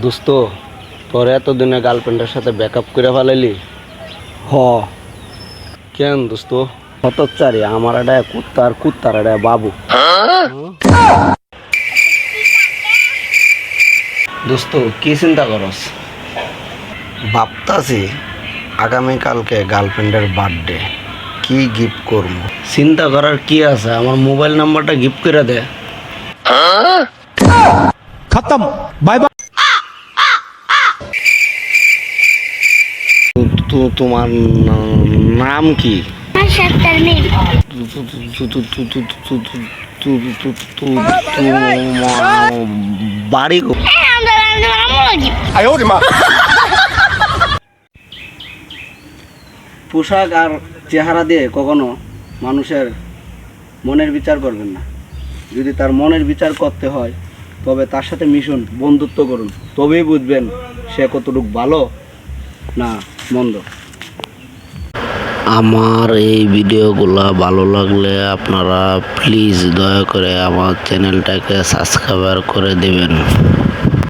দোস্ত, তোর এতদিনে গার্লফ্রেন্ডের সাথে ব্যাকআপ করে ফেলাইলি? হ কেন দোস্ত? হতচ্চারি আমার এটা কুত্তার কুত্তার এটা বাবু। দোস্ত, কি চিন্তা করস? ভাবতাছি আগামীকালকে গার্লফ্রেন্ডের বার্থডে, কি গিফট করবো। চিন্তা করার কি আছে, আমার মোবাইল নাম্বারটা গিফট করে দে। खत्म बाय बाय। তোমার নাম কি? বাড়ি পোশাক আর চেহারা দিয়ে কখনো মানুষের মনের বিচার করবেন না। যদি তার মনের বিচার করতে হয় তবে তার সাথে মিশুন, বন্ধুত্ব করুন, তবেই বুঝবেন সে কতটুকু ভালো না মন্দ। আমার এই ভিডিওগুলো ভালো লাগলে আপনারা প্লিজ দয়া করে আমার চ্যানেলটাকে সাবস্ক্রাইব করে দেবেন।